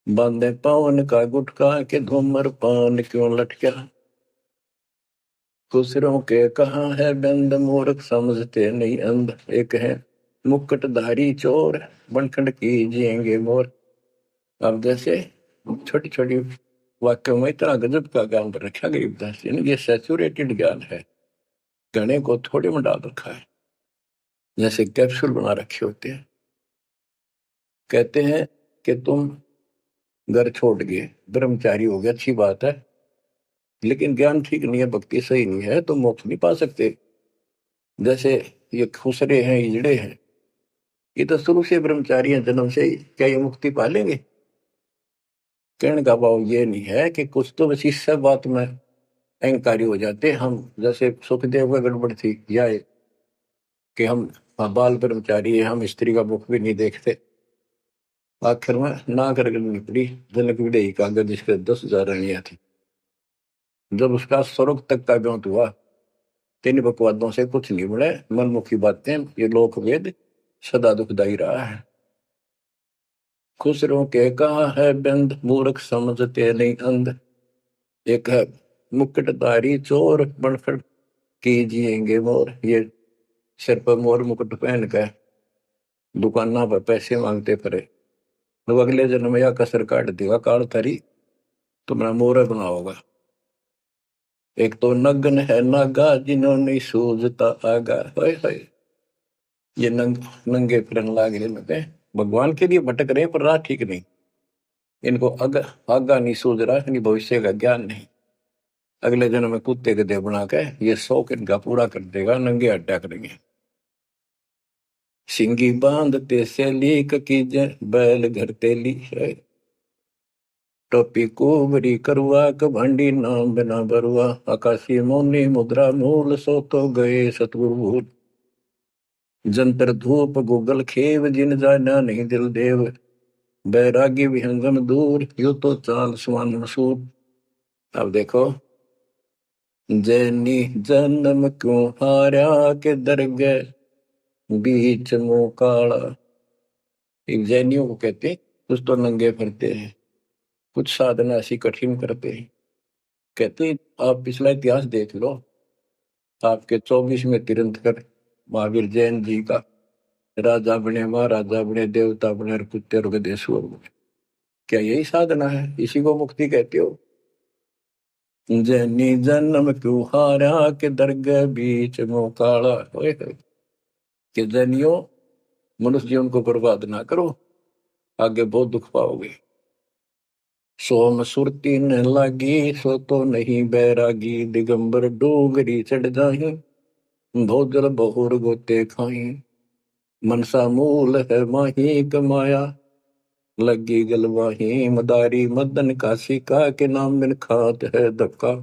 A: बांधे पवन का गुटका के धूमर पान क्यों लटका। दूसरों के कहाँ है बंद, मूर्ख समझते नहीं अंध। एक है मुकुटधारी चोर, बनखंड कीजिएंगे मोर। अब जैसे छोटी छोटी वाक्यों में इतना गजब का ज्ञान पर रखा गरीबदास जी ने। ये सैचुरेटेड ज्ञान है, गणे को थोड़े में डाल रखा है, जैसे कैप्सूल बना रखे होते हैं। कहते हैं कि तुम घर छोड़ गए, ब्रह्मचारी हो गया, अच्छी बात है, लेकिन ज्ञान ठीक नहीं है, भक्ति सही नहीं है, तो मोक्ष नहीं पा सकते। जैसे ये खुसरे हैं, इजड़े हैं, ये तो शुरू से ब्रह्मचारी हैं, जन्म से ही, क्या ये मुक्ति पा लेंगे। कहने का भाव ये नहीं है कि कुछ तो बस इस सब बात में अहंकारी हो जाते हम। जैसे सुखदेव का गड़बड़ थी या कि हम बाल ब्रह्मचारी है, हम स्त्री का मुख भी नहीं देखते। आखिर में ना कर निकली जनक विदेही कागज, जिसके 10,000 रानियां थी। जब उसका स्वर्ग तक का ब्योंत हुआ, 3 बकवादों से कुछ नहीं मिले, मनमुखी बातें, ये लोक वेद सदा दुखदाई रहा है। खुसरों के कहा है बंद, मूर्ख समझते नहीं अंध। एक है मुकुटधारी चोर, बनखड़ कीजिएंगे मोर। ये सिर पर मोर मुकुट पहन कर दुकाना पर पैसे मांगते फिरे, तो अगले जन्म में या कसर काट देगा काल थारी, तुम्हारा मोर बनाओगा। एक तो नग्न है नागा, जिन्होंने सूझता आगा। हाय हाय, ये नंगे फिरन लाग रहे, भगवान के लिए भटक रहे पर राह ठीक नहीं। इनको आगा नहीं सूझ रहा, इनकी भविष्य का ज्ञान नहीं। अगले जन्म में कुत्ते के देह बना के ये शौक इनका पूरा कर देगा, नंगे हड्डा करेंगे। सिंगी बांधते से लीक कीजे, बैल घर तेली है। टोपी कुबरी करुआ, कभंडी नाम बिना बरुआ। आकाशी मोनी मुद्रा मूल, सो तो गए सतगुरु भूल। जंतर धूप गूगल खेव, जिन जाना नहीं दिल देव। बैरागी विहंगम दूर, यू तो चाल सुवन मसूर। अब देखो, जैनी जन्म क्यों हारा, के दरगह बीच मुंह काला। एक जैनियों को कहते हैं, कुछ तो नंगे फिरते हैं, कुछ साधना ऐसी कठिन करते हैं। कहते आप पिछला इतिहास देख लो, आपके 24वें तीर्थंकर महावीर जैन जी का राजा बने, महाराजा बने, देवता बने और कुत्ते और गधे सुअर बने। क्या यही साधना है? इसी को मुक्ति कहते हो? जैनी जन्म क्यों हारा के दरगाह बीच मोकाला होए कि जैनियों मनुष्य जीवन को बर्बाद ना करो, आगे बहुत दुख पाओगे। सोम सुरती न लागी सो तो नहीं बैरागी, दिगंबर डोगरी चढ़ जाही भोजल बहुर गोते खाई। मनसा मूल है माही कमाया लगी गलवाही, मदारी मदन काशी का के नाम बिन खात है धक्का।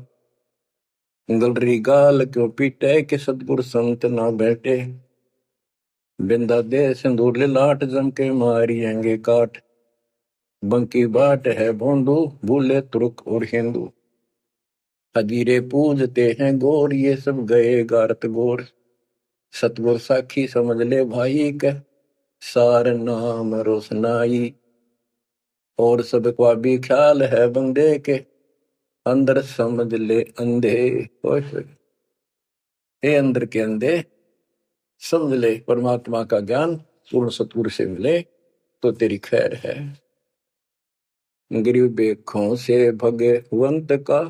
A: गलरी गाल क्यों पीटे के सतगुर संत ना बैठे, बिंदा दे सिंदूर ले लाट जम के मारियेंगे काट। बंकी बाट है भोंडू भूले तुर्क और हिंदू, हजीरे पूजते हैं गोर ये सब गए गारत गोर। सतगुर साखी समझ ले भाई के सार नाम रोशनाई, और सबका भी ख्याल है बंदे के अंदर समझ ले अंधे। हे अंदर के अंधे, समझ ले परमात्मा का ज्ञान पूर्ण सतगुरु से मिले तो तेरी खैर है। गरीब बेखों से भगवंत का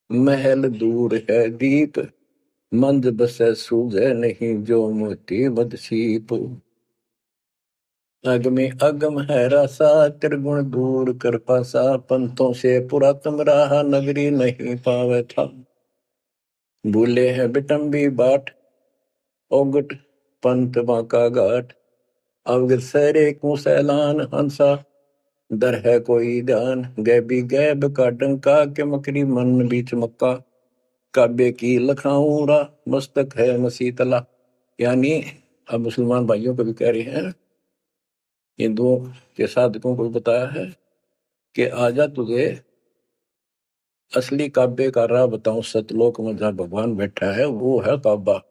A: महल दूर है दीप, मंद बसे सूझे नहीं जो मोती बदसीप। अगमे अगम है रसा त्रिगुण दूर कर पासा, पंथों से पुरातन रहा नगरी नहीं पावे था। भूले है बिटम्बी बाट ओगट पंत बाका घाट, अवगत सरे को सैलान हंसा दर है कोई ध्यान। गैबी गैब का डंका के मकरी मन बीच मक्का, काबे की लखाऊरा मस्तक है मसीतला। यानी अब मुसलमान भाइयों को भी कह रहे हैं, हिंदुओं के साधकों को बताया है कि आजा तुझे असली काबे का राह बताऊं। सतलोक में जहां भगवान बैठा है वो है काबा,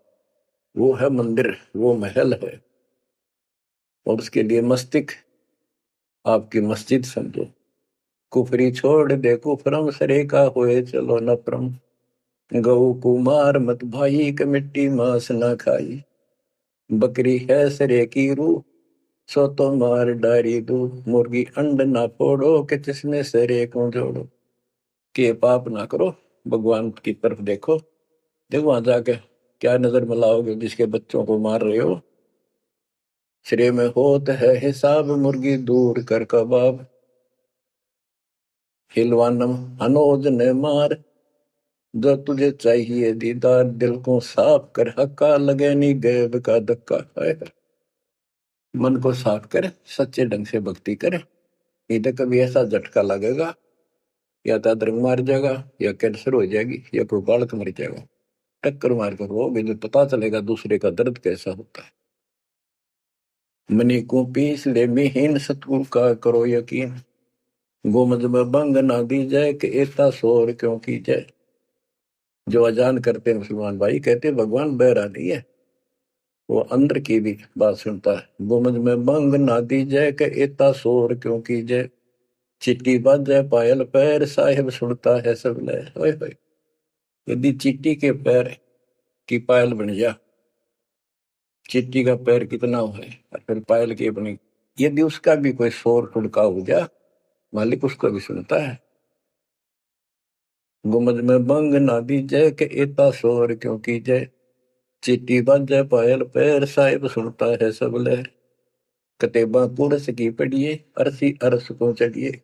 A: वो है मंदिर, वो महल है। और उसके लिए मस्तिक आपकी मस्जिद समझो। कुफरी छोड़ दे कुफरम सरे का होए चलो न परम, गौ कुमार मत भाई के मिट्टी मांस न खाई। बकरी है सरे की रूह सो तो मार डारी दू, मुर्गी अंड ना फोड़ो कि जिसमें सरे को जोड़ो। के पाप ना करो, भगवान की तरफ देखो। देखो वहां जाके क्या नजर मिलाओगे जिसके बच्चों को मार रहे हो। श्रेय में होत है हिसाब मुर्गी दूर कर कबाब, हिलवानम अनोज ने मार जो तुझे चाहिए दीदार। दिल को साफ कर हक्का लगे नी गैब का धक्का है। मन को साफ कर, सच्चे ढंग से भक्ति कर, इधर कभी ऐसा झटका लगेगा या तो अदरंग मार जाएगा, या कैंसर हो जाएगी, या कोई बालक मर जाएगा। टक्कर मार कर वो भी पता चलेगा दूसरे का दर्द कैसा होता है। मनी को पीस ले मिहीन सतगुरु का करो यकीन, गोमज में बंग ना दी जाए कि एता शोर क्यों की जाए। जो अजान करते हैं मुसलमान भाई, कहते भगवान बहरा नहीं है, वो अंदर की भी बात सुनता है। गोमज में बंग ना दी जाए कि एता शोर क्यों की जाए। चिट्टी बाजे पायल पैर साहिब सुनता है सब लय। यदि चींटी के पैर की पायल बन जा, चींटी का पैर कितना है और फिर पायल की बनी, यदि उसका भी कोई शोर टुड़का हो जा, मालिक उसको भी सुनता है। गुमज में बंग ना दी जय के एता शोर क्यों की जय। चींटी बाजे पायल पैर साहिब सुनता है सब लहर। कतेबा कुरस की पढ़िए अरसी अरस को चढ़िए,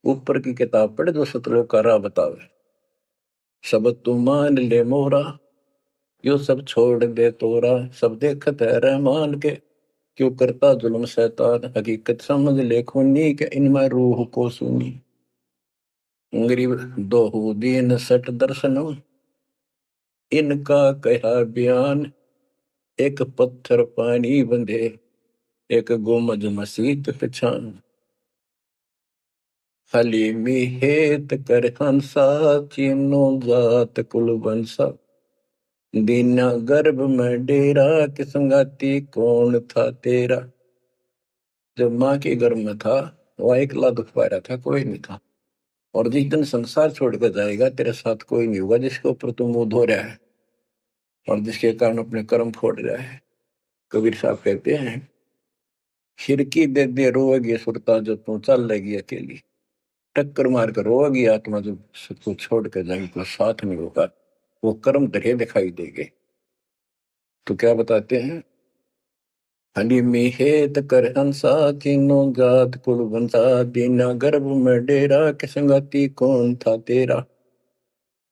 A: ऊपर की किताब पढ़ जो सतलोक का राह बतावे। शब्द तू मान ले मोरा यो सब छोड़ दे तोरा, सब देखत है रहमान के क्यों करता जुल्म शैतान। हकीकत समझ ले खूनी के इनमें रूह को सुनी। गरीब दोहू दीन सट दर्शनम इनका कहा बयान। एक पत्थर पानी बंधे एक गोमज मसीत पहचान। हलीमी हेत कर हंसा चीनो जात कुल बंसा। दीना गर्भ में डेरा कि संगाती कौन था तेरा। जब माँ के गर्भ में था वह अकेला दुख पा रहा था, कोई नहीं था। और जिस दिन संसार छोड़कर जाएगा तेरे साथ कोई नहीं होगा जिसके ऊपर तू मुंह धो रहा है और जिसके कारण अपने कर्म फोड़ रहा है। कबीर साहब कहते हैं, खिड़की दे दे रोएगी सुरता जो तू चल लेगी अकेली। टक्कर मार कर रोएगी आत्मा जो सबको छोड़ कर जाएगी, कोई साथ नहीं होगा, वो कर्म धरे दिखाई देंगे। तो क्या बताते हैं, हनी मिहेत कर हंसा तीनों जात कुल बंसा दीना गर्भ में डेरा के संगति कौन था तेरा।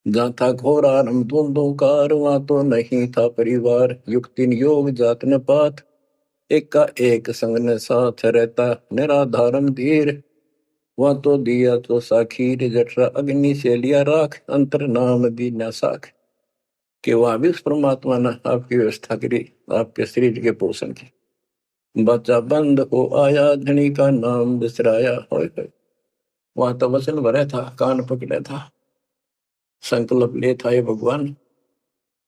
A: जहाँ था घोर आरंभ धुंधों कार वहां तो नहीं था परिवार, युक्ति योग जात न पात एक का एक संग ने साथ रहता निराधारम धीर। वहां तो दिया तो साखीर जठरा अग्नि से लिया राख अंतर नाम दीना साख। कि वहां भी उस परमात्मा ने आपकी व्यवस्था करी आपके शरीर के पोषण की। बच्चा बंद हो आया धनी का नाम बिसराया होय। वहां तो वचन भरा था, कान पकड़ा था, संकल्प ले था, ये भगवान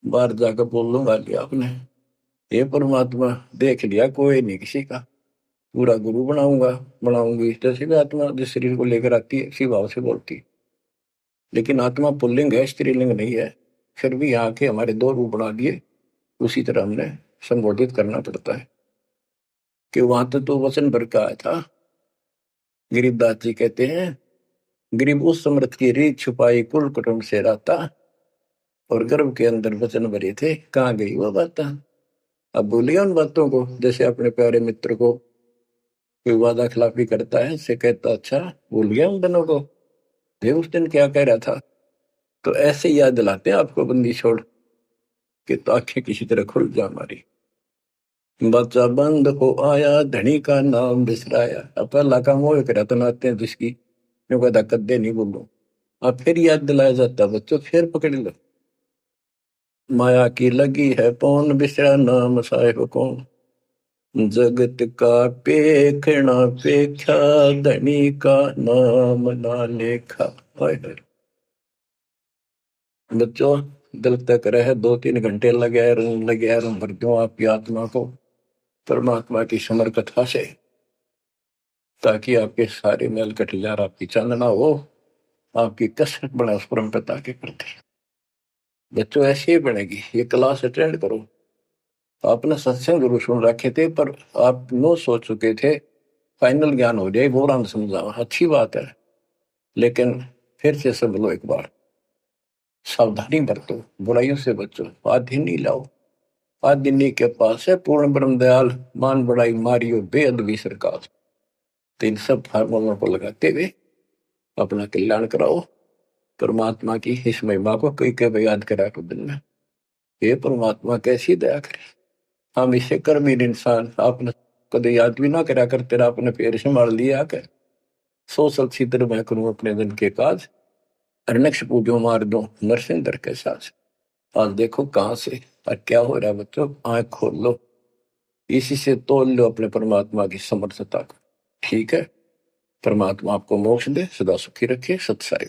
A: बाहर जाकर बोल लूंगा लिया आपने, ये परमात्मा देख लिया कोई नहीं किसी का, पूरा गुरु बनाऊंगा बनाऊंगी। जैसे भी आत्मा जिस शरीर को लेकर आती है इसी भाव से बोलती है, लेकिन आत्मा पुल्लिंग है स्त्रीलिंग नहीं है। फिर भी यहाँ के हमारे दो रूप बना दिए, उसी तरह हमने संबोधित करना पड़ता है। कि वहां तो वचन भर का आया था। गरीबदास जी कहते हैं, गरीब उस समृद्ध की रीत छुपाई कुल कुटुंब से रहता और गर्भ के अंदर वचन भरे थे, कहाँ गई वो बात। अब भूलिए उन बातों को। जैसे अपने प्यारे मित्र को कोई वादा खिलाफी करता है, से कहता अच्छा भूल गया उन दिनों को, ये उस दिन क्या कह रहा था। तो ऐसे याद दिलाते हैं आपको बंदी छोड़ के, तो आंखें किसी तरह खुल जा हमारी। बच्चा बंद हो आया धनी का नाम बिसराया। अब पहला काम वो एक रतन आते हैं जिसकी मैं कहता कद्दे नहीं बोलूं, अब फिर याद दिलाया जाता बच्चों फिर पकड़ लो। माया की लगी है पौन बिसरा नाम साहेब कौन। जगत का पेखना पेख्या धनी का नाम ना लेखा। बच्चों दिल तक रहे 2-3 घंटे लगे भर दो आपकी आत्मा को परमात्मा की समर कथा से, ताकि आपके सारे मेल कट जाए, आपकी चांदना हो, आपकी कसरत बने उस परम पिता के प्रति। बच्चों ऐसे ही बनेगी। ये क्लास अटेंड करो। आपने सत्संग जरूर सुन रखे थे पर आप नो सोच चुके थे, फाइनल ज्ञान हो जाए बोरान समझा, अच्छी बात है, लेकिन फिर से सब लो एक बार। सावधानी बरतो, बुराइयों से बचो, आदि नहीं लाओ। आदि के पास है पूर्ण ब्रह्म दयाल, मान बड़ाई मारियो बेअदबी सरकार। तो इन सब फार्मूलों को लगाते हुए अपना कल्याण कराओ। परमात्मा की इस महिमा को कई कई याद करा कर दिन में, ये परमात्मा कैसी दया करे। हम इसे कर्महीन इंसान आपने कदे याद भी ना करा कर, तेरा अपने पैर संभाल लिया कर। सो सब छित्र मैं करूं अपने दिन के काज, अरनक्ष पूजो मार दो नरसिंदर के साथ। आज देखो कहां से और क्या हो रहा है बच्चों, आंख खोल लो, इसी से तोल लो अपने परमात्मा की समर्थता को। ठीक है, परमात्मा आपको मोक्ष दे, सदा सुखी रखे। सत्साई।